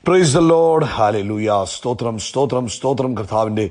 Praise the Lord. Hallelujah. സ്തോത്രം സ്തോത്രം സ്തോത്രം. കർത്താവിന്റെ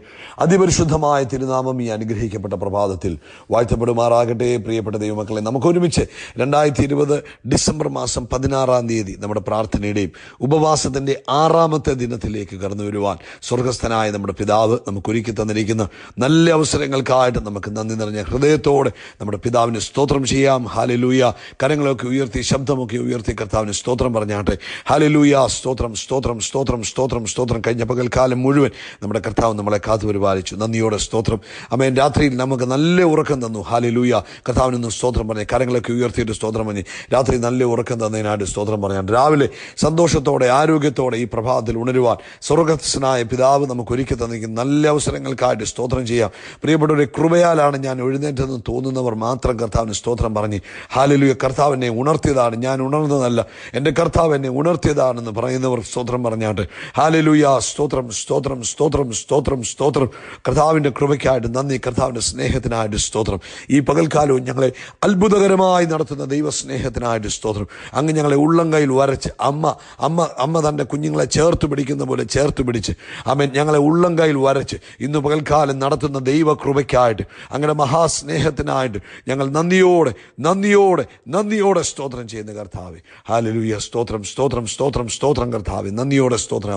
അതിപരിശുദ്ധമായ തിരുനാമം ഈ അനുഗ്രഹിക്കപ്പെട്ട പ്രഭാതത്തിൽ വാഴ്ത്തപ്പെടുമാറാകട്ടെ. പ്രിയപ്പെട്ട ദൈവമക്കളെ, നമുക്ക് ഒരുമിച്ച് 2020 ഡിസംബർ മാസം 16 തീയതി നമ്മുടെ പ്രാർത്ഥനയുടെയും ഉപവാസത്തിന്റെ 6ാമത്തെ ദിനത്തിലേക്ക് കടന്നു വരുവാൻ സ്വർഗസ്ഥനായ നമ്മുടെ പിതാവ് നമുക്ക് ഒരുക്കി തന്നിരിക്കുന്ന നല്ല അവസരങ്ങൾക്കായിട്ട് നമുക്ക് നന്ദി നിറഞ്ഞ ഹൃദയത്തോടെ നമ്മുടെ പിതാവിന് സ്തോത്രം ചെയ്യാം. ഹല്ലേലൂയ. കരങ്ങളൊക്കെ ഉയർത്തി, ശബ്ദമൊക്കെ ഉയർത്തി കർത്താവിന് സ്തോത്രം പറഞ്ഞാട്ടെ. ഹല്ലേലൂയ. സ്തോത്രം സ്തോത്രം സ്തോത്രം സ്തോത്രം സ്തോത്രം. കഴിഞ്ഞ പകൽക്കാലം മുഴുവൻ നമ്മുടെ കർത്താവ് നമ്മളെ കാത്തു പരിപാലിച്ചു. നന്ദിയോടെ സ്തോത്രം. ആമേൻ. രാത്രിയിൽ നമുക്ക് നല്ല ഉറക്കം തന്നു. ഹല്ലേലൂയ. കർത്താവിനൊന്ന് സ്തോത്രം പറഞ്ഞേ. കരങ്ങളൊക്കെ ഉയർത്തിയിട്ട് സ്തോത്രം പറഞ്ഞ് രാത്രി നല്ല ഉറക്കം തന്നതിനായിട്ട് സ്തോത്രം പറയാൻ രാവിലെ സന്തോഷത്തോടെ ആരോഗ്യത്തോടെ ഈ പ്രഭാതത്തിൽ ഉണരുവാൻ സ്വർഗസ്ഥനായ പിതാവ് നമുക്ക് ഒരുക്കി തന്നിരിക്കുന്ന നല്ല അവസരങ്ങൾക്കായിട്ട് സ്തോത്രം ചെയ്യാം. പ്രിയപ്പെട്ടവരെ, കൃപയാലാണ് ഞാൻ എഴുന്നേറ്റെന്ന് തോന്നുന്നവർ മാത്രം കർത്താവിന് സ്തോത്രം പറഞ്ഞ് ഹല്ലേലൂയ. കർത്താവ് എന്നെ ഉണർത്തിയതാണ്, ഞാൻ ഉണർന്നതല്ല, എൻ്റെ കർത്താവ് എന്നെ ഉണർത്തിയതാണെന്ന് പറയുന്നവർ സ്തോത്രം പറഞ്ഞാട്ട് ഹല്ലേലൂയ. സ്തോത്രം സ്തോത്രം സ്തോത്രം സ്തോത്രം സ്തോത്രം. കർത്താവിൻ്റെ കൃപയ്ക്കായിട്ട് നന്ദി, കർത്താവിൻ്റെ സ്നേഹത്തിനായിട്ട് സ്തോത്രം. ഈ പകൽക്കാലവും ഞങ്ങളെ അത്ഭുതകരമായി നടത്തുന്ന ദൈവസ്നേഹത്തിനായിട്ട് സ്തോത്രം. അങ്ങ് ഞങ്ങളെ ഉള്ളം കയ്യിൽ വരച്ച് അമ്മ തൻ്റെ കുഞ്ഞുങ്ങളെ ചേർത്ത് പിടിക്കുന്ന പോലെ ചേർത്ത് പിടിച്ച് ആമേൻ ഞങ്ങളെ ഉള്ളം കയ്യിൽ വരച്ച് ഇന്ന് പകൽക്കാലം നടത്തുന്ന ദൈവകൃപയ്ക്കായിട്ട് അങ്ങയുടെ മഹാസ്നേഹത്തിനായിട്ട് ഞങ്ങൾ നന്ദിയോടെ നന്ദിയോടെ നന്ദിയോടെ സ്തോത്രം ചെയ്യുന്ന കർത്താവേ. ഹല്ലേലൂയ. സ്തോത്രം സ്തോത്രം സ്തോത്രം സ്തോത്രം കർത്താവേ. നന്ദിയോടെ സ്തോത്രം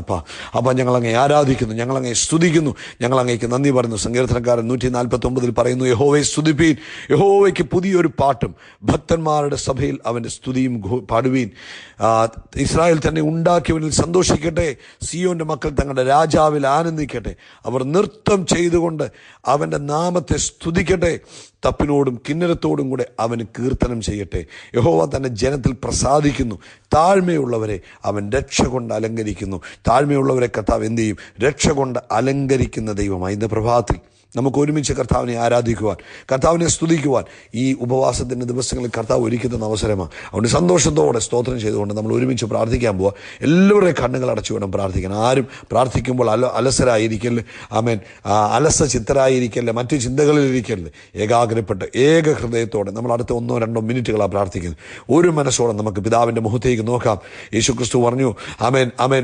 അപ്പ ഞങ്ങളങ്ങെ ആരാധിക്കുന്നു, ഞങ്ങളങ്ങെ സ്തുതിക്കുന്നു, ഞങ്ങളങ്ങേക്ക് നന്ദി പറയുന്നു. സങ്കീർത്തനക്കാരൻ 149 പറയുന്നു, യഹോവയെ സ്തുതിപ്പീൻ, യഹോവയ്ക്ക് പുതിയൊരു പാട്ടും ഭക്തന്മാരുടെ സഭയിൽ അവൻ്റെ സ്തുതിയും പാടുവീൻ. ഇസ്രായേൽ തന്നെ ഉണ്ടാക്കിയവനിൽ സന്തോഷിക്കട്ടെ, സിയോന്റെ മക്കൾ തങ്ങളുടെ രാജാവിൽ ആനന്ദിക്കട്ടെ. അവർ നൃത്തം ചെയ്തുകൊണ്ട് അവൻ്റെ നാമത്തെ സ്തുതിക്കട്ടെ, തപ്പിനോടും കിന്നരത്തോടും കൂടെ അവന് കീർത്തനം ചെയ്യട്ടെ. യഹോവ തൻ്റെ ജനത്തിൽ പ്രസാദിക്കുന്നു, താഴ്മയുള്ളവരെ അവൻ രക്ഷ കൊണ്ട് അലങ്കരിക്കുന്നു. താഴ്മയുള്ളവരെ കർത്താവ് എന്ത് ചെയ്യും? രക്ഷ കൊണ്ട് അലങ്കരിക്കുന്ന ദൈവമായി. ഇന്ന് പ്രഭാതത്തിൽ നമുക്ക് ഒരുമിച്ച് കർത്താവിനെ ആരാധിക്കുവാൻ, കർത്താവിനെ സ്തുതിക്കുവാൻ ഈ ഉപവാസത്തിൻ്റെ ദിവസങ്ങളിൽ കർത്താവ് ഒരുക്കി തന്ന അവസരമാണ്. അതുകൊണ്ട് സന്തോഷത്തോടെ സ്തോത്രം ചെയ്തുകൊണ്ട് നമ്മൾ ഒരുമിച്ച് പ്രാർത്ഥിക്കാൻ പോവുക. എല്ലാവരുടെയും കണ്ണുകൾ അടച്ചു വേണം പ്രാർത്ഥിക്കണം. ആരും പ്രാർത്ഥിക്കുമ്പോൾ അലസരായിരിക്കല്, ആമേൻ, അലസ ചിത്തരായിരിക്കല്, മറ്റു ചിന്തകളിലിരിക്കല്. ഏകാഗ്രപ്പെട്ട് ഏക ഹൃദയത്തോടെ നമ്മൾ അടുത്ത 1-2 മിനിറ്റുകളാണ് പ്രാർത്ഥിക്കുന്നത്. ഒരു മനസ്സോടെ നമുക്ക് പിതാവിൻ്റെ മുഖത്തേക്ക് നോക്കാം. യേശുക്രിസ്തു പറഞ്ഞു, ആമേൻ ആമേൻ,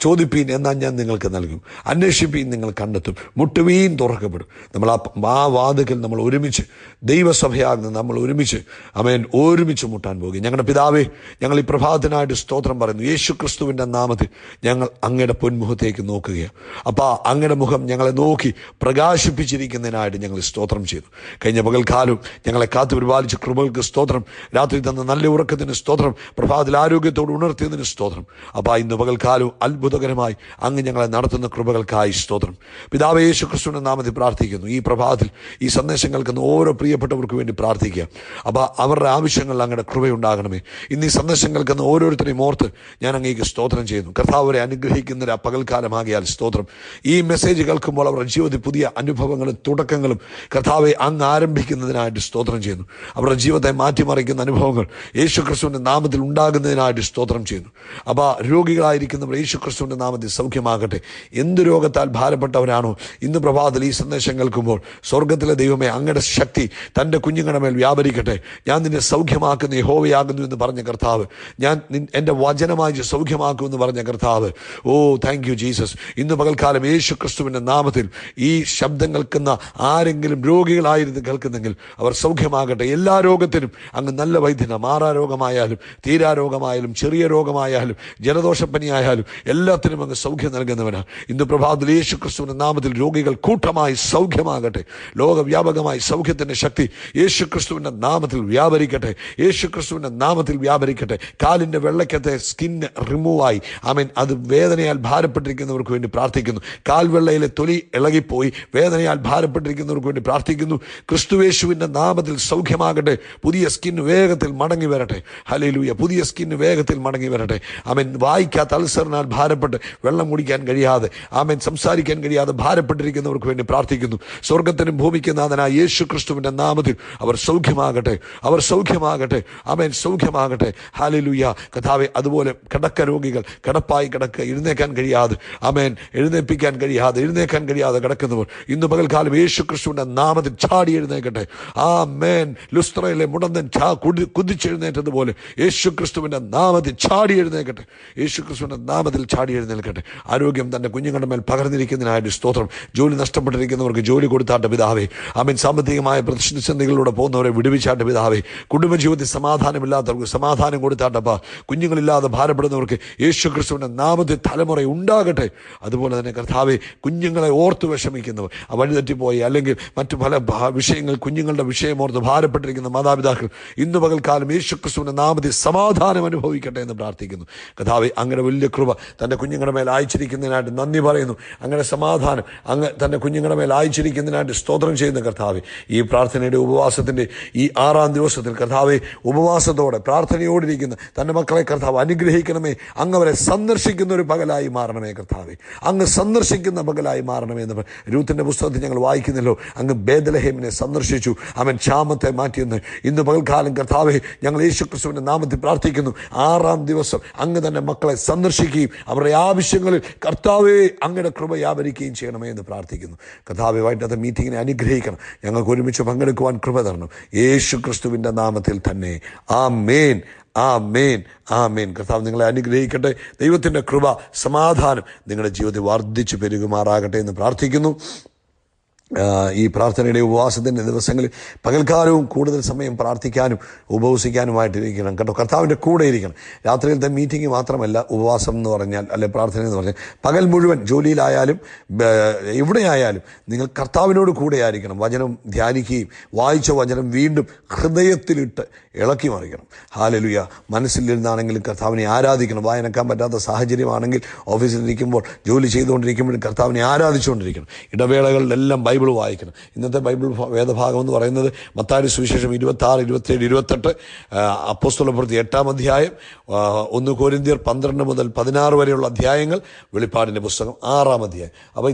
ചോദിപ്പീൻ എന്നാൽ ഞാൻ നിങ്ങൾക്ക് നൽകും, അന്വേഷിപ്പീൻ നിങ്ങൾ കണ്ടെത്തും, മുട്ടുവീൻ തുറക്കപ്പെടും. നമ്മൾ ആ വാതിക്കൽ നമ്മൾ ഒരുമിച്ച് ദൈവസഭയാകുന്ന നമ്മൾ ഒരുമിച്ച് ആമേൻ ഒരുമിച്ച് മുട്ടാൻ പോകും. ഞങ്ങളുടെ പിതാവേ, ഞങ്ങൾ ഈ പ്രഭാതത്തിനായിട്ട് സ്തോത്രം പറയുന്നു. യേശു ക്രിസ്തുവിൻ്റെ നാമത്തിൽ ഞങ്ങൾ അങ്ങയുടെ പൊന്മുഖത്തേക്ക് നോക്കുകയാണ്. അപ്പോൾ അങ്ങയുടെ മുഖം ഞങ്ങളെ നോക്കി പ്രകാശിപ്പിച്ചിരിക്കുന്നതിനായിട്ട് ഞങ്ങൾ സ്തോത്രം ചെയ്തു. കഴിഞ്ഞ പകൽക്കാലം ഞങ്ങളെ കാത്തു പരിപാലിച്ച കൃപകൾക്ക് സ്തോത്രം. രാത്രി തന്ന നല്ല ഉറക്കത്തിന് സ്തോത്രം. പ്രഭാതത്തിൽ ആരോഗ്യത്തോട് ഉണർത്തിയതിന് സ്തോത്രം. അപ്പോൾ ഇന്ന് പകൽക്കാലവും അത്ഭുതകരമായി അങ്ങ് ഞങ്ങളെ നടത്തുന്ന കൃപകൾക്കായി സ്തോത്രം. പിതാവേ, യേശു ക്രിസ്തുവിൻ്റെ നാമത്തിൽ പ്രാർത്ഥിക്കുന്നു. ഈ പ്രഭാതത്തിൽ ഈ സന്ദേശം കേൾക്കുന്ന ഓരോ പ്രിയപ്പെട്ടവർക്ക് വേണ്ടി പ്രാർത്ഥിക്കുക. അപ്പോൾ അവരുടെ ആവശ്യങ്ങളിൽ അങ്ങയുടെ കൃപയുണ്ടാകണമേ. ഇന്ന് ഈ സന്ദേശം കേൾക്കുന്ന ഓരോരുത്തരെയും ഓർത്ത് ഞാൻ അങ്ങേക്ക് സ്തോത്രം ചെയ്യുന്നു. കർത്താവരെ അനുഗ്രഹിക്കുന്ന പകൽക്കാലമാകിയാൽ സ്തോത്രം. ഈ മെസ്സേജ് കേൾക്കുമ്പോൾ അവരുടെ ജീവിതത്തിൽ പുതിയ അനുഭവങ്ങളും തുടക്കങ്ങളും കർത്താവെ അങ്ങ് ആരംഭിക്കുന്നതിനായിട്ട് സ്തോത്രം ചെയ്യുന്നു. അവരുടെ ജീവിതത്തെ മാറ്റിമറിക്കുന്ന അനുഭവങ്ങൾ യേശു ക്രിസ്തുവിൻ്റെ നാമത്തിൽ ഉണ്ടാകുന്നതിനായിട്ട് സ്തോത്രം ചെയ്യുന്നു. അപ്പോൾ രോഗികളായിരിക്കുന്നവർ യേശു ക്രിസ്തുവിൻ്റെ നാമത്തിൽ സൗഖ്യമാകട്ടെ. എന്ത് രോഗത്താൽ ഭാരപ്പെട്ടവരാണോ ഇന്ന് പ്രഭാതത്തിൽ ഈ സന്ദേശം കേൾക്കുമ്പോൾ സ്വർഗത്തിലെ ദൈവമേ, അങ്ങയുടെ ശക്തി തൻ്റെ കുഞ്ഞുങ്ങളുടെ മേൽ വ്യാപരിക്കട്ടെ. ഞാൻ നിന്നെ സൗഖ്യമാക്കുന്ന യഹോവയാകുന്നു എന്ന് പറഞ്ഞ കർത്താവ്, ഞാൻ എൻ്റെ വചനമായി സൗഖ്യമാക്കുമെന്ന് പറഞ്ഞ കർത്താവ്, ഓ താങ്ക് യു ജീസസ്. ഇന്ന് പകൽക്കാലം യേശു ക്രിസ്തുവിൻ്റെ നാമത്തിൽ ഈ ശബ്ദം കേൾക്കുന്ന ആരെങ്കിലും രോഗികളായിരുന്നു കേൾക്കുന്നെങ്കിൽ അവർ സൗഖ്യമാകട്ടെ. എല്ലാ രോഗത്തിനും അങ്ങ് നല്ല വൈദ്യന. മാറാരോഗമായാലും തീരാരോഗമായാലും ചെറിയ രോഗമായാലും ജലദോഷപ്പനിയായാലും എല്ലാത്തിനും അങ്ങ് സൗഖ്യം നൽകുന്നവനാണ്. ഇന്ന് പ്രഭാതത്തിൽ യേശു ക്രിസ്തുവിൻ്റെ നാമത്തിൽ രോഗികൾ കൂട്ടമായി സൗഖ്യമാകട്ടെ. ലോകവ്യാപകമായി സൗഖ്യത്തിൻ്റെ ശക്തി യേശു ക്രിസ്തുവിൻ്റെ നാമത്തിൽ വ്യാപരിക്കട്ടെ. യേശു ക്രിസ്തുവിൻ്റെ നാമത്തിൽ വ്യാപരിക്കട്ടെ. കാലിൻ്റെ വെള്ളക്കത്തെ സ്കിന്ന് റിമൂവായി ആമേൻ. അത് വേദനയാൽ ഭാരപ്പെട്ടിരിക്കുന്നവർക്ക് വേണ്ടി പ്രാർത്ഥിക്കുന്നു. കാൽവെള്ളയിലെ തൊലി ഇളകിപ്പോയി വേദനയാൽ ഭാരപ്പെട്ടിരിക്കുന്നവർക്ക് വേണ്ടി പ്രാർത്ഥിക്കുന്നു. ക്രിസ്തുയേശുവിൻ്റെ നാമത്തിൽ സൗഖ്യമാകട്ടെ. പുതിയ സ്കിന്ന് വേഗത്തിൽ മടങ്ങി വരട്ടെ. ഹല്ലേലൂയ. പുതിയ സ്കിന്ന് വേഗത്തിൽ മടങ്ങി വരട്ടെ. ആമേൻ. വായിക്കാത്ത അൾസറിനാൽ ഭാരപ്പെട്ട് വെള്ളം കുടിക്കാൻ കഴിയാതെ ആമേൻ സംസാരിക്കാൻ കഴിയാതെ ഭാരപ്പെട്ടിരിക്കുന്നവർക്ക് വേണ്ടി പ്രാർത്ഥിക്കുന്നു. സ്വർഗത്തിനും ഭൂമിക്കും നാഥനായ യേശു ക്രിസ്തുവിൻ്റെ നാമത്തിൽ അവർ സൗഖ്യമാകട്ടെ. അവർ സൗഖ്യമാകട്ടെ. ആമേൻ. സൗഖ്യമാകട്ടെ. ഹല്ലേലൂയ. കർത്താവേ, അതുപോലെ കിടക്ക രോഗികൾ കിടപ്പായി കിടക്കുക, എഴുന്നേക്കാൻ കഴിയാതെ ആമേൻ എഴുന്നേൽപ്പിക്കാൻ കഴിയാതെ കിടക്കുന്നവർ ഇന്ന് പകൽക്കാലം യേശു ക്രിസ്തുവിൻ്റെ നാമത്തിൽ ചാടി എഴുന്നേക്കട്ടെ. ആമേൻ. ലുസ്ത്രയിലെ മുടന്തൻ കുതിച്ചെഴുന്നേറ്റതുപോലെ യേശു ക്രിസ്തുവിൻ്റെ നാമത്തിൽ ചാടി എഴുന്നേക്കട്ടെ. യേശു ക്രിസ്തുവിൻ്റെ യേശുക്രിസ്തുവിന്റെ നാമത്തിൽ ചാടി എഴുന്നേൽക്കട്ടെ. ആരോഗ്യം തന്റെ കുഞ്ഞുങ്ങളുടെ മേൽ പകർന്നിരിക്കുന്നതിനായിട്ട് സ്തോത്രം. ജോലി നഷ്ടപ്പെട്ടിരിക്കുന്നവർക്ക് ജോലി കൊടുത്താട്ടെ പിതാവേ. ആമേൻ. സാമ്പത്തികമായ പ്രതിസന്ധികളിലൂടെ പോകുന്നവരെ വിടുവിച്ചാട്ടെ പിതാവേ. കുടുംബജീവിതത്തിൽ സമാധാനമില്ലാത്തവർക്ക് സമാധാനം കൊടുത്താട്ടപ്പാ. കുഞ്ഞുങ്ങളില്ലാതെ ഭാരപ്പെടുന്നവർക്ക് യേശുക്രിസ്തുവിന്റെ നാമത്തിൽ തലമുറ ഉണ്ടാകട്ടെ. അതുപോലെ തന്നെ കർത്താവേ, കുഞ്ഞുങ്ങളെ ഓർത്ത് വിഷമിക്കുന്നവർ, വഴിതെറ്റിപ്പോയി അല്ലെങ്കിൽ മറ്റു പല വിഷയങ്ങൾ, കുഞ്ഞുങ്ങളുടെ വിഷയമോർത്ത് ഭാരപ്പെട്ടിരിക്കുന്ന മാതാപിതാക്കൾ ഇന്ന് പകൽക്കാലം യേശുക്രിസ്തുവിന്റെ നാമത്തിൽ സമാധാനം അനുഭവിക്കട്ടെ എന്ന് പ്രാർത്ഥിക്കുന്നു. കർത്താവേ, അങ്ങനെ വലിയ കൃപ തൻ്റെ കുഞ്ഞുങ്ങളുടെ മേൽ അയച്ചിരിക്കുന്നതിനായിട്ട് നന്ദി പറയുന്നു. അങ്ങനെ സമാധാനം അങ്ങ് തൻ്റെ കുഞ്ഞുങ്ങളുടെ മേൽ അയച്ചിരിക്കുന്നതിനായിട്ട് സ്തോത്രം ചെയ്യുന്ന കർത്താവേ, ഈ പ്രാർത്ഥനയുടെ ഉപവാസത്തിൻ്റെ ഈ 6-ാം ദിവസത്തിൽ കർത്താവേ, ഉപവാസത്തോടെ പ്രാർത്ഥനയോടിരിക്കുന്ന തൻ്റെ മക്കളെ കർത്താവ് അനുഗ്രഹിക്കണമേ. അങ്ങ് അവരെ സന്ദർശിക്കുന്ന ഒരു പകലായി മാറണമേ കർത്താവേ. അങ്ങ് സന്ദർശിക്കുന്ന പകലായി മാറണമേ എന്ന് രൂത്തിന്റെ പുസ്തകത്തിൽ ഞങ്ങൾ വായിക്കുന്നല്ലോ. അങ്ങ് ബേത്ലഹേമിനെ സന്ദർശിച്ചു, അവൻ ക്ഷാമത്തെ മാറ്റിയെന്ന്. ഇന്ന് പകൽക്കാലം കർത്താവേ, ഞങ്ങൾ യേശുക്രിസ്തുവിന്റെ നാമത്തിൽ പ്രാർത്ഥിക്കുന്നു. 6-ാം ദിവസം അങ്ങ് തന്നെ മക്കളെ സന്ദർശിക്കുകയും അവരുടെ ആവശ്യങ്ങളിൽ കർത്താവേ അങ്ങയുടെ കൃപ വ്യാപരിക്കുകയും ചെയ്യണമേ എന്ന് പ്രാർത്ഥിക്കുന്നു. കർത്താവേ, വൈകിട്ടത്തെ മീറ്റിങ്ങിനെ അനുഗ്രഹിക്കണം. ഞങ്ങൾക്ക് ഒരുമിച്ച് പങ്കെടുക്കുവാൻ കൃപ തരണം. യേശുക്രിസ്തുവിന്റെ നാമത്തിൽ തന്നെ. ആമേൻ, ആമേൻ, ആമേൻ. കർത്താവ് നിങ്ങളെ അനുഗ്രഹിക്കട്ടെ. ദൈവത്തിൻ്റെ കൃപ, സമാധാനം നിങ്ങളുടെ ജീവിതത്തിൽ വർദ്ധിച്ചു പെരുകുമാറാകട്ടെ എന്ന് പ്രാർത്ഥിക്കുന്നു. ഈ പ്രാർത്ഥനയുടെ ഉപവാസത്തിൻ്റെ ദിവസങ്ങളിൽ പകൽക്കാലവും കൂടുതൽ സമയം പ്രാർത്ഥിക്കാനും ഉപവസിക്കാനുമായിട്ടിരിക്കണം കേട്ടോ. കർത്താവിൻ്റെ കൂടെ ഇരിക്കണം. രാത്രിയിലത്തെ മീറ്റിംഗ് മാത്രമല്ല ഉപവാസം എന്ന് പറഞ്ഞാൽ, അല്ലെ പ്രാർത്ഥന എന്ന് പറഞ്ഞാൽ, പകൽ മുഴുവൻ ജോലിയിലായാലും എവിടെയായാലും നിങ്ങൾ കർത്താവിനോട് കൂടെ ആയിരിക്കണം. വചനം ധ്യാനിക്കുകയും വായിച്ച വചനം വീണ്ടും ഹൃദയത്തിലിട്ട് ഇളക്കി മറിക്കണം. ഹല്ലേലൂയ. മനസ്സിലിരുന്നാണെങ്കിലും കർത്താവിനെ ആരാധിക്കണം. വായനക്കാൻ പറ്റാത്ത സാഹചര്യമാണെങ്കിൽ ഓഫീസിലിരിക്കുമ്പോൾ, ജോലി ചെയ്തുകൊണ്ടിരിക്കുമ്പോഴും കർത്താവിനെ ആരാധിച്ചുകൊണ്ടിരിക്കണം. ഇടവേളകളിലെല്ലാം ബൈബിൾ വായിക്കണം. ഇന്നത്തെ ബൈബിൾ വേദഭാഗം എന്ന് പറയുന്നത് മത്തായിയുടെ സുവിശേഷം 26, 27, 28, അപ്പോസ്തലപ്രവൃത്തി 8-ാം അധ്യായം, 1 കൊരിന്ത്യർ 12 മുതൽ 16 വരെയുള്ള അധ്യായങ്ങൾ, വെളിപ്പാടിൻ്റെ പുസ്തകം 6-ാം അധ്യായം. അപ്പോൾ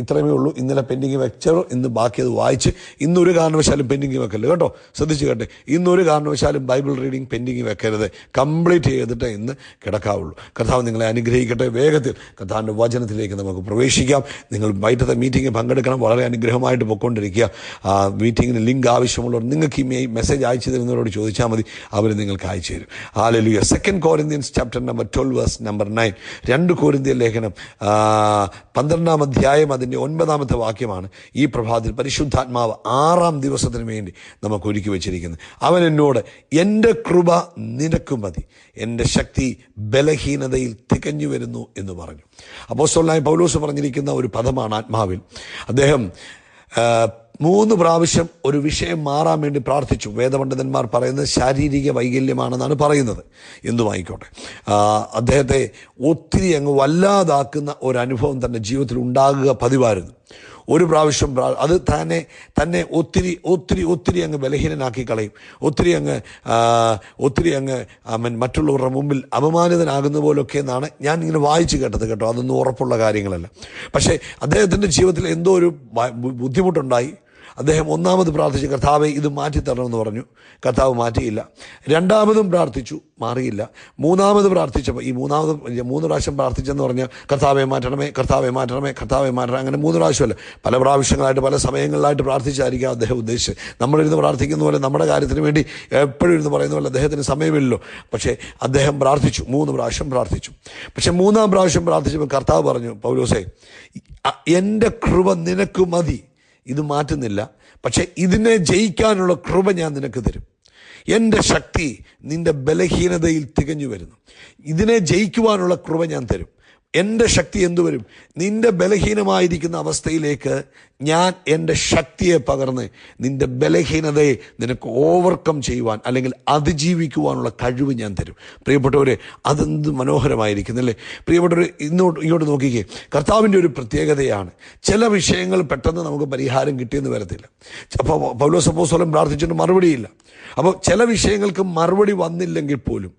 ഇത്രയുമേ ഉള്ളൂ. ഇന്നലെ പെൻഡിങ് വെച്ചോ, ഇന്ന് ബാക്കി അത് വായിച്ച്. ഇന്നൊരു കാരണവശാലും പെൻഡിങ് വെക്കല്ലേ കേട്ടോ. ശ്രദ്ധിച്ച് കേട്ടെ. ഇന്നൊരു കാരണവശാലും ബൈബിൾ റീഡിങ് പെൻഡിങ് വെക്കരുത്. കംപ്ലീറ്റ് ചെയ്തിട്ട് ഇന്ന് കിടക്കാവുള്ളൂ. കർത്താവ് നിങ്ങളെ അനുഗ്രഹിക്കട്ടെ. വേഗത്തിൽ കർത്താവിൻ്റെ വചനത്തിലേക്ക് നമുക്ക് പ്രവേശിക്കാം. നിങ്ങൾ വൈകിട്ടത്തെ മീറ്റിംഗ് പങ്കെടുക്കണം. വളരെ അനുഗ്രഹമായിട്ട് പൊയ്ക്കൊണ്ടിരിക്കുക. മീറ്റിങ്ങിന് ലിങ്ക് ആവശ്യമുള്ളവർ നിങ്ങൾക്ക് ഈ മെസ്സേജ് അയച്ചു തരുന്നവരോട് ചോദിച്ചാൽ മതി, അവർ നിങ്ങൾക്ക് അയച്ചു തരും. Hallelujah. 2 Corinthians chapter number 12 verse number 9. 2 കൊരിന്ത്യർ ലേഖനം 12-ാം അധ്യായം അതിൻ്റെ 9-ാമത്തെ വാക്യമാണ് ഈ പ്രഭാതത്തിൽ പരിശുദ്ധാത്മാവ് 6-ാം ദിവസത്തിന് വേണ്ടി നമുക്ക് ഒരുക്കി വെച്ചിരിക്കുന്നത്. അവൻ എന്നോട്, എൻ്റെ കൃപ നിനക്ക് മതി, എൻ്റെ ശക്തി ബലഹീനതയിൽ തികഞ്ഞു വരുന്നു എന്ന് പറഞ്ഞു. അപ്പോസ്തലനായ പൗലോസ് പറഞ്ഞിരിക്കുന്ന ഒരു പദമാണ് ആത്മാവിൽ. അദ്ദേഹം 3 പ്രാവശ്യം ഒരു വിഷയം മാറാൻ വേണ്ടി പ്രാർത്ഥിച്ചു. വേദപണ്ഡിതന്മാർ പറയുന്നത് ശാരീരിക വൈകല്യമാണെന്നാണ് പറയുന്നത്. എന്തുമായിക്കോട്ടെ, അദ്ദേഹത്തെ ഒത്തിരി അങ്ങ് വല്ലാതാക്കുന്ന ഒരനുഭവം തൻ്റെ ജീവിതത്തിൽ ഉണ്ടാകുക പതിവായിരുന്നു. ഒരു പ്രാവശ്യം അത് തന്നെ ഒത്തിരി അങ്ങ് ബലഹീനനാക്കി കളയും. ഒത്തിരി അങ്ങ് മറ്റുള്ളവരുടെ മുമ്പിൽ അപമാനിതനാകുന്ന പോലൊക്കെ എന്നാണ് ഞാൻ ഇങ്ങനെ വായിച്ചു കേട്ടത് കേട്ടോ. അതൊന്നും ഉറപ്പുള്ള കാര്യങ്ങളല്ല. പക്ഷേ അദ്ദേഹത്തിൻ്റെ ജീവിതത്തിൽ എന്തോ ഒരു ബുദ്ധിമുട്ടുണ്ടായി. അദ്ദേഹം 1-ാമത് പ്രാർത്ഥിച്ചു, കർത്താവെ ഇത് മാറ്റിത്തരണമെന്ന് പറഞ്ഞു. കർത്താവ് മാറ്റിയില്ല. 2-ാമതും പ്രാർത്ഥിച്ചു, മാറിയില്ല. 3-ാമത് പ്രാർത്ഥിച്ചപ്പോൾ, ഈ 3 പ്രാവശ്യം പ്രാർത്ഥിച്ചെന്ന് പറഞ്ഞാൽ കർത്താവെ മാറ്റണമേ, കർത്താവെ മാറ്റണമേ, കർത്താവെ മാറ്റണം, അങ്ങനെ 3 പ്രാവശ്യമല്ല, പല പ്രാവശ്യങ്ങളായിട്ട് പല സമയങ്ങളിലായിട്ട് പ്രാർത്ഥിച്ചായിരിക്കാം അദ്ദേഹം ഉദ്ദേശിച്ചത്. നമ്മളിരുന്ന് പ്രാർത്ഥിക്കുന്ന പോലെ, നമ്മുടെ കാര്യത്തിന് വേണ്ടി എപ്പോഴും ഇരുന്ന് പറയുന്ന പോലെ അദ്ദേഹത്തിന് സമയമില്ലല്ലോ. പക്ഷേ അദ്ദേഹം പ്രാർത്ഥിച്ചു, 3 പ്രാവശ്യം പ്രാർത്ഥിച്ചു. പക്ഷെ 3-ാം പ്രാവശ്യം പ്രാർത്ഥിച്ചപ്പോൾ കർത്താവ് പറഞ്ഞു, പൗലോസേ, എൻ്റെ കൃപ നിനക്ക് മതി. ഇത് മാറ്റുന്നില്ല, പക്ഷെ ഇതിനെ ജയിക്കാനുള്ള കൃപ ഞാൻ നിനക്ക് തരും. എൻ്റെ ശക്തി നിൻ്റെ ബലഹീനതയിൽ തികഞ്ഞു വരുന്നു. ഇതിനെ ജയിക്കുവാനുള്ള കൃപ ഞാൻ തരും. എൻ്റെ ശക്തി എന്തുവരും? നിൻ്റെ ബലഹീനമായിരിക്കുന്ന അവസ്ഥയിലേക്ക് ഞാൻ എൻ്റെ ശക്തിയെ പകർന്ന് നിൻ്റെ ബലഹീനതയെ നിനക്ക് ഓവർകം ചെയ്യുവാൻ, അല്ലെങ്കിൽ അതിജീവിക്കുവാനുള്ള കഴിവ് ഞാൻ തരും. പ്രിയപ്പെട്ടവരെ, അതെന്ത് മനോഹരമായിരിക്കുന്നല്ലേ. പ്രിയപ്പെട്ടവർ, ഇങ്ങോട്ട് നോക്കിക്കേ. കർത്താവിൻ്റെ ഒരു പ്രത്യേകതയാണ്, ചില വിഷയങ്ങൾ പെട്ടെന്ന് നമുക്ക് പരിഹാരം കിട്ടിയെന്ന് വരത്തില്ല. അപ്പോൾ പൗലോസ് അപ്പോസ്തലൻ പ്രാർത്ഥിച്ചിട്ട് മറുപടിയില്ല. അപ്പോൾ ചില വിഷയങ്ങൾക്ക് മറുപടി വന്നില്ലെങ്കിൽ പോലും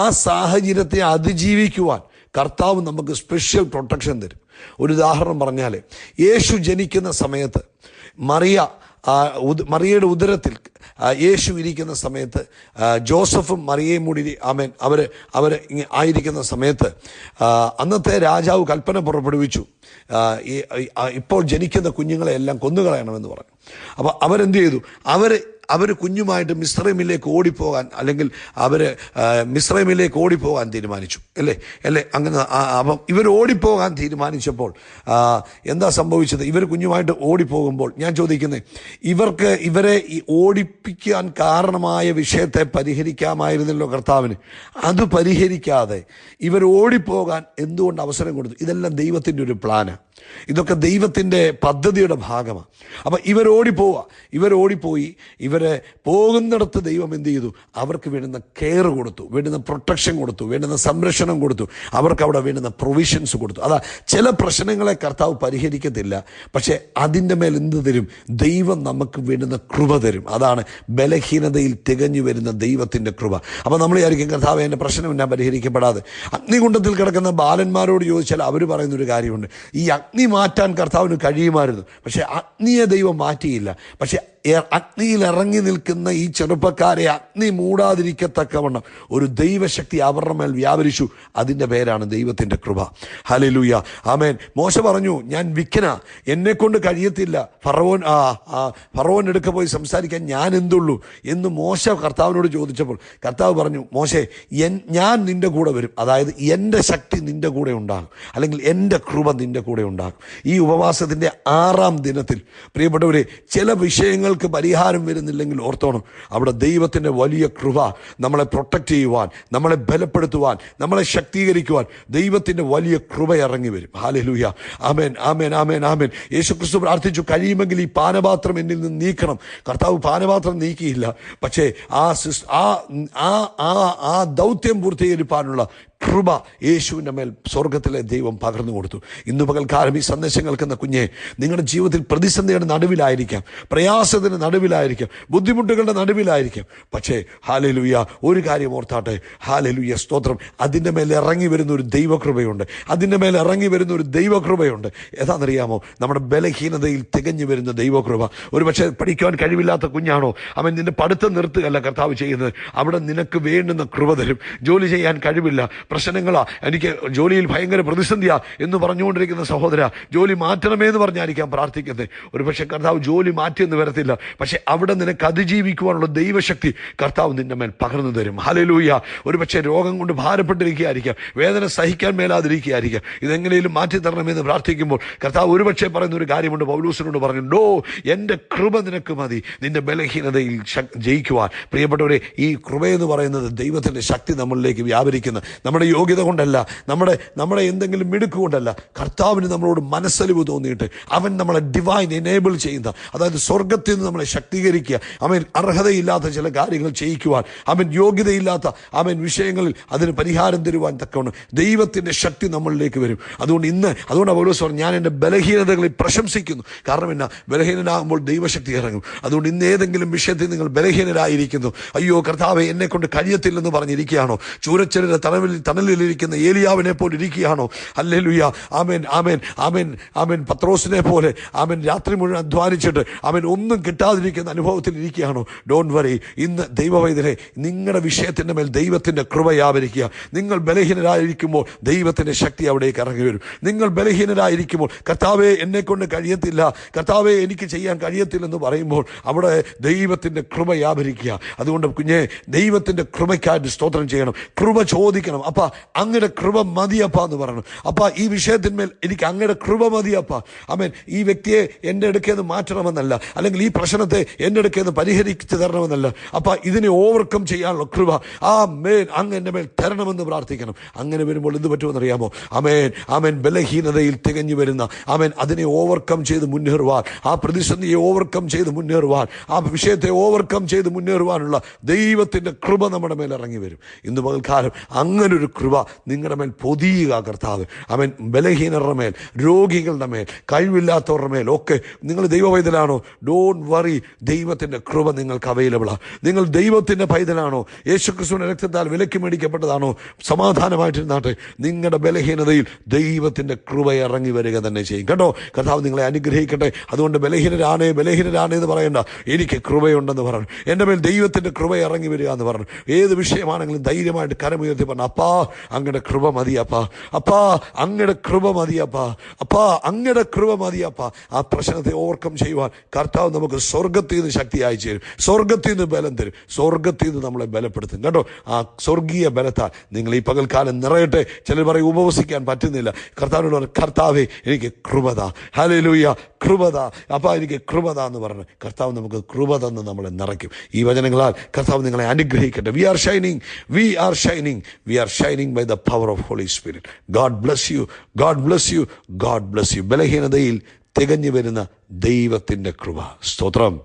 ആ സാഹചര്യത്തെ അതിജീവിക്കുവാൻ കർത്താവ് നമുക്ക് സ്പെഷ്യൽ പ്രൊട്ടക്ഷൻ തരും. ഒരു ഉദാഹരണം പറഞ്ഞാൽ, യേശു ജനിക്കുന്ന സമയത്ത് മറിയയുടെ ഉദരത്തിൽ യേശു ഇരിക്കുന്ന സമയത്ത്, ജോസഫും മറിയയും കൂടി അവർ ആയിരിക്കുന്ന സമയത്ത് അന്നത്തെ രാജാവ് കൽപ്പന പുറപ്പെടുവിച്ചു, ഇപ്പോൾ ജനിക്കുന്ന കുഞ്ഞുങ്ങളെ എല്ലാം കൊന്നുകളയണമെന്ന് പറഞ്ഞു. അപ്പോൾ അവരെന്ത് ചെയ്തു? അവർ കുഞ്ഞുമായിട്ട് മിസ്രൈമിലേക്ക് ഓടിപ്പോകാൻ, അല്ലെങ്കിൽ അവർ മിസ്രൈമിലേക്ക് ഓടിപ്പോകാൻ തീരുമാനിച്ചു അല്ലേ അങ്ങനെ. അപ്പം ഇവർ ഓടിപ്പോകാൻ തീരുമാനിച്ചപ്പോൾ എന്താ സംഭവിച്ചത്? ഇവർ കുഞ്ഞുമായിട്ട് ഓടിപ്പോകുമ്പോൾ ഞാൻ ചോദിക്കുന്നത്, ഇവരെ ഈ ഓടിപ്പിക്കാൻ കാരണമായ വിഷയത്തെ പരിഹരിക്കാമായിരുന്നല്ലോ കർത്താവിന്. അത് പരിഹരിക്കാതെ ഇവർ ഓടിപ്പോകാൻ എന്തുകൊണ്ട് അവസരം കൊടുത്തു? ഇതെല്ലാം ദൈവത്തിൻ്റെ ഒരു പ്ലാന്, ഇതൊക്കെ ദൈവത്തിൻ്റെ പദ്ധതിയുടെ ഭാഗമാണ്. അപ്പം ഇവരോടിപ്പോയി ഇവരെ പോകുന്നിടത്ത് ദൈവം എന്ത് ചെയ്തു? അവർക്ക് വേണ്ടുന്ന കെയർ കൊടുത്തു, വേണ്ടുന്ന പ്രൊട്ടക്ഷൻ കൊടുത്തു, വേണ്ടുന്ന സംരക്ഷണം കൊടുത്തു, അവർക്ക് അവിടെ വേണ്ടുന്ന പ്രൊവിഷൻസ് കൊടുത്തു. അതാ, ചില പ്രശ്നങ്ങളെ കർത്താവ് പരിഹരിക്കത്തില്ല, പക്ഷെ അതിൻ്റെ മേൽ എന്ത് തരും? ദൈവം നമുക്ക് വേണ്ടുന്ന കൃപ തരും. അതാണ് ബലഹീനതയിൽ തികഞ്ഞു വരുന്ന ദൈവത്തിൻ്റെ കൃപ. അപ്പം നമ്മൾ വിചാരിക്കും, കർത്താവ് എൻ്റെ പ്രശ്നം എന്നാ പരിഹരിക്കപ്പെടാതെ? അഗ്നികുണ്ഡത്തിൽ കിടക്കുന്ന ബാലന്മാരോട് ചോദിച്ചാൽ അവർ പറയുന്നൊരു കാര്യമുണ്ട്, ഈ അഗ്നി മാറ്റാൻ കർത്താവിന് കഴിയുമായിരുന്നു, പക്ഷെ അഗ്നിയെ ദൈവം മാറ്റിയില്ല. പക്ഷെ അഗ്നിയിൽ ഇറങ്ങി നിൽക്കുന്ന ഈ ചെറുപ്പക്കാരെ അഗ്നി മൂടാതിരിക്കത്തക്കവണ്ണം ഒരു ദൈവശക്തി അവരുടെ മേൽ വ്യാപരിച്ചു. അതിൻ്റെ പേരാണ് ദൈവത്തിൻ്റെ കൃപ. ഹല്ലേലൂയ, ആമേൻ. മോശ പറഞ്ഞു, ഞാൻ വിക്കനാ, എന്നെ കൊണ്ട് കഴിയത്തില്ല, ഫറവോൻ അടുക്ക പോയി സംസാരിക്കാൻ ഞാൻ എന്തുള്ളൂ എന്ന് മോശ കർത്താവിനോട് ചോദിച്ചപ്പോൾ കർത്താവ് പറഞ്ഞു, മോശേ, ഞാൻ നിന്റെ കൂടെ വരും. അതായത് എൻ്റെ ശക്തി നിന്റെ കൂടെ ഉണ്ടാകും, അല്ലെങ്കിൽ എൻ്റെ കൃപ നിന്റെ കൂടെ ഉണ്ടാകും. ഈ ഉപവാസത്തിൻ്റെ 6ാം ദിനത്തിൽ പ്രിയപ്പെട്ടവരെ, ചില വിഷയങ്ങൾക്ക് പരിഹാരം വരുന്നില്ലെങ്കിൽ ഓർത്തോണം, അവിടെ ദൈവത്തിൻ്റെ വലിയ കൃപ നമ്മളെ പ്രൊട്ടക്റ്റ് ചെയ്യുവാൻ, നമ്മളെ ബലപ്പെടുത്തുവാൻ, നമ്മളെ ശക്തീകരിക്കുവാൻ ദൈവത്തിൻ്റെ വലിയ കൃപ ഇറങ്ങി വരും. ഹല്ലേലൂയ, ആമേൻ, ആമേൻ, ആമേൻ, ആമേൻ. യേശുക്രിസ്തു പ്രാർത്ഥിച്ചു, കഴിയുമെങ്കിൽ ഈ പാനപാത്രം എന്നിൽ നിന്ന് നീക്കണം. കർത്താവ് പാനപാത്രം നീക്കിയില്ല, പക്ഷേ ആ ദൗത്യം പൂർത്തീകരിക്കാനുള്ള കൃപ യേശുവിൻ്റെ മേൽ സ്വർഗത്തിലെ ദൈവം പകർന്നു കൊടുത്തു. ഇന്ന് പകൽക്കാലം ഈ സന്ദേശം കേൾക്കുന്ന കുഞ്ഞെ, നിങ്ങളുടെ ജീവിതത്തിൽ പ്രതിസന്ധിയുടെ നടുവിലായിരിക്കാം, പ്രയാസത്തിന് നടുവിലായിരിക്കാം, ബുദ്ധിമുട്ടുകളുടെ നടുവിലായിരിക്കാം, പക്ഷേ ഹല്ലേലൂയ, ഒരു കാര്യം ഓർത്താട്ടെ, ഹല്ലേലൂയ, സ്തോത്രം, അതിൻ്റെ മേൽ ഇറങ്ങി വരുന്ന ഒരു ദൈവകൃപയുണ്ട്, അതിൻ്റെ മേൽ ഇറങ്ങി വരുന്ന ഒരു ദൈവകൃപയുണ്ട്. ഏതാണെന്നറിയാമോ? നമ്മുടെ ബലഹീനതയിൽ തികഞ്ഞു വരുന്ന ദൈവകൃപ. ഒരു പക്ഷേ പഠിക്കുവാൻ കഴിവില്ലാത്ത കുഞ്ഞാണോ, അവൻ നിന്റെ പഠിത്തം നിർത്തുകയല്ല കർത്താവ് ചെയ്യുന്നത്, അവിടെ നിനക്ക് വേണ്ടുന്ന കൃപ തരും. ജോലി ചെയ്യാൻ കഴിവില്ല, പ്രശ്നങ്ങളാ, എനിക്ക് ജോലിയിൽ ഭയങ്കര പ്രതിസന്ധിയാ എന്ന് പറഞ്ഞുകൊണ്ടിരിക്കുന്ന സഹോദര, ജോലി മാറ്റണമേ എന്ന് പറഞ്ഞായിരിക്കാം പ്രാർത്ഥിക്കുന്നത്. ഒരു പക്ഷേ കർത്താവ് ജോലി മാറ്റിയെന്ന് വരത്തില്ല, പക്ഷെ അവിടെ നിനക്ക് അതിജീവിക്കുവാനുള്ള ദൈവശക്തി കർത്താവ് നിന്റെ മേൽ പകർന്നു തരും. ഹല്ലേലൂയ. ഒരു പക്ഷേ രോഗം കൊണ്ട് ഭാരപ്പെട്ടിരിക്കുകയായിരിക്കാം, വേദന സഹിക്കാൻ മേലാതിരിക്കുകയായിരിക്കാം, ഇതെങ്ങനെയും മാറ്റി തരണമെന്ന് പ്രാർത്ഥിക്കുമ്പോൾ കർത്താവ് ഒരുപക്ഷെ പറയുന്ന ഒരു കാര്യമുണ്ട്. പൗലോസിനോട് പറഞ്ഞു, ഡോ, എൻ്റെ കൃപ നിനക്ക് മതി നിന്റെ ബലഹീനതയിൽ ജയിക്കുവാൻ. പ്രിയപ്പെട്ടവരെ, ഈ കൃപയെന്ന് പറയുന്നത് ദൈവത്തിൻ്റെ ശക്തി നമ്മളിലേക്ക് വ്യാപരിക്കുന്ന, നമ്മുടെ യോഗ്യത കൊണ്ടല്ല, നമ്മുടെ എന്തെങ്കിലും മിടുക്ക് കൊണ്ടല്ല, കർത്താവിന് നമ്മളോട് മനസ്സലിവ് തോന്നിയിട്ട് അവൻ നമ്മളെ ഡിവൈൻ എനേബിൾ ചെയ്യുന്ന, അതായത് സ്വർഗത്തിൽ നിന്ന് നമ്മളെ ശക്തീകരിക്കുക, അവൻ അർഹതയില്ലാത്ത ചില കാര്യങ്ങൾ ചെയ്യിക്കുവാൻ, അവൻ യോഗ്യതയില്ലാത്ത വിഷയങ്ങളിൽ അതിന് പരിഹാരം തരുവാൻ തക്കവണ്ണം ദൈവത്തിൻ്റെ ശക്തി നമ്മളിലേക്ക് വരും. അതുകൊണ്ട് പൗലോസ് പറഞ്ഞു, ഞാൻ എൻ്റെ ബലഹീനതകളിൽ പ്രശംസിക്കുന്നു. കാരണം എന്നാ? ബലഹീനനാകുമ്പോൾ ദൈവശക്തി ഇറങ്ങും. അതുകൊണ്ട് ഇന്ന് ഏതെങ്കിലും വിഷയത്തിൽ നിങ്ങൾ ബലഹീനരായിരിക്കുന്നു, അയ്യോ കർത്താവേ എന്നെ കൊണ്ട് കഴിയത്തില്ലെന്ന് പറഞ്ഞിരിക്കുകയാണോ? ചൂരച്ചെടിയുടെ തണലിലിരിക്കുന്ന ഏലിയാവിനെ പോലെ ഇരിക്കുകയാണോ? ഹല്ലേലൂയ, ആമേൻ, ആമേൻ, ആമേൻ, ആമേൻ. പത്രോസിനെ പോലെ രാത്രി മുഴുവൻ അധ്വാനിച്ചിട്ട് ഒന്നും കിട്ടാതിരിക്കുന്ന അനുഭവത്തിൽ ഇരിക്കുകയാണോ? Don't worry. ഇന്ന് ദൈവവൈദ്യരെ, നിങ്ങളുടെ വിഷയത്തിൻ്റെ മേൽ ദൈവത്തിൻ്റെ കൃപ വ്യാപരിക്കുക. നിങ്ങൾ ബലഹീനരായിരിക്കുമ്പോൾ ദൈവത്തിൻ്റെ ശക്തി അവിടേക്ക് ഇറങ്ങി വരും. നിങ്ങൾ ബലഹീനരായിരിക്കുമ്പോൾ കർത്താവേ എന്നെ കൊണ്ട് കഴിയത്തില്ല, കർത്താവേ എനിക്ക് ചെയ്യാൻ കഴിയത്തില്ലെന്ന് പറയുമ്പോൾ അവിടെ ദൈവത്തിൻ്റെ കൃപ വ്യാപരിക്കുക. അതുകൊണ്ട് കുഞ്ഞെ, ദൈവത്തിൻ്റെ കൃപയ്ക്കായിട്ട് സ്തോത്രം ചെയ്യണം, കൃപ ചോദിക്കണം. അപ്പ അങ്ങയുടെ കൃപ മതിയപ്പ എന്ന് പറയണം. അപ്പ ഈ വിഷയത്തിന്മേൽ എനിക്ക് അങ്ങയുടെ കൃപ മതിയപ്പ. ആമേൻ. ഈ വ്യക്തിയെ എൻ്റെ അടുക്കേന്ന് മാറ്റണമെന്നല്ല, അല്ലെങ്കിൽ ഈ പ്രശ്നത്തെ എൻ്റെ അടുക്കേന്ന് പരിഹരിച്ചു തരണമെന്നല്ല, അപ്പ ഇതിനെ ഓവർകം ചെയ്യാനുള്ള കൃപ ആമേൻ അങ്ങ് എൻ്റെ മേൽ തരണമെന്ന് പ്രാർത്ഥിക്കണം. അങ്ങനെ വരുമ്പോൾ എന്ത് പറ്റുമെന്നറിയാമോ? ആമേൻ, ആമേൻ. ബലഹീനതയിൽ തികഞ്ഞു വരുന്ന, ആമേൻ, അതിനെ ഓവർകം ചെയ്ത് മുന്നേറുവാൻ, ആ പ്രതിസന്ധിയെ ഓവർകം ചെയ്ത് മുന്നേറുവാൻ, ആ വിഷയത്തെ ഓവർകം ചെയ്ത് മുന്നേറുവാനുള്ള ദൈവത്തിൻ്റെ കൃപ നമ്മുടെ മേൽ ഇറങ്ങി വരും. ഇന്ന് പകൽക്കാലം അങ്ങനൊരു കൃപ നിങ്ങളുടെ മേൽ പൊതിയുക കർത്താവ്. അവൻ ബലഹീനരുടെ മേൽ, രോഗികളുടെ മേൽ, കഴിവില്ലാത്തവരുടെ മേൽ ഒക്കെ നിങ്ങൾ ദൈവവൈതലാണോ? Don't worry. ദൈവത്തിൻ്റെ കൃപ നിങ്ങൾക്ക് അവൈലബിളാണ്. നിങ്ങൾ ദൈവത്തിൻ്റെ പൈതലാണോ? യേശുക്രിസ്തുവിന്റെ രക്തത്താൽ വിലക്ക് മേടിക്കപ്പെട്ടതാണോ? സമാധാനമായിട്ടിരുന്നാട്ടെ. നിങ്ങളുടെ ബലഹീനതയിൽ ദൈവത്തിൻ്റെ കൃപ ഇറങ്ങി വരിക തന്നെ ചെയ്യും കേട്ടോ. കർത്താവ് നിങ്ങളെ അനുഗ്രഹിക്കട്ടെ. അതുകൊണ്ട് ബലഹീനരാണേ എന്ന് പറയണ്ട, എനിക്ക് കൃപയുണ്ടെന്ന് പറഞ്ഞു. എൻ്റെ മേൽ ദൈവത്തിൻ്റെ കൃപ ഇറങ്ങി വരിക എന്ന് പറഞ്ഞു. ഏത് വിഷയമാണെങ്കിലും ധൈര്യമായിട്ട് കരമുയർത്തി പറഞ്ഞു, അപ്പാ അങ്ങയുടെ കൃപ മതിയപ്പാ, അപ്പാ അങ്ങയുടെ കൃപ മതിയപ്പാ, അപ്പാ അങ്ങയുടെ കൃപ മതിയപ്പാ. ആ പ്രശ്നത്തെ ഓവർകം ചെയ്യുവാൻ കർത്താവ് നമുക്ക് സ്വർഗത്തിൽ നിന്ന് ശക്തി അയച്ചു തരും, സ്വർഗത്തിൽ നിന്ന് ബലം തരും, സ്വർഗത്തിൽ നിന്ന് നമ്മളെ ബലപ്പെടുത്തും കേട്ടോ. ആ സ്വർഗീയ ബലത്താൽ നിങ്ങൾ ഈ പകൽക്കാലം നിറയട്ടെ. ചിലർ പറയും ഉപവസിക്കാൻ പറ്റുന്നില്ല. കർത്താവിനോട് പറഞ്ഞു, കർത്താവേ എനിക്ക് കൃപത, ഹല്ലേലൂയ, കൃപത, അപ്പാ എനിക്ക് കൃപത എന്ന് പറഞ്ഞ് കർത്താവ് നമുക്ക് കൃപ തന്ന് നമ്മളെ നിറയ്ക്കും. ഈ വചനങ്ങളാൽ കർത്താവ് നിങ്ങളെ അനുഗ്രഹിക്കട്ടെ. We are shining, we are shining, we are shining by the power of Holy Spirit. God bless you, God bless you, God bless you. ബലഹീനതയിൽ തികഞ്ഞു വരുന്ന ദൈവത്തിൻ്റെ കൃപ. സ്തോത്രം.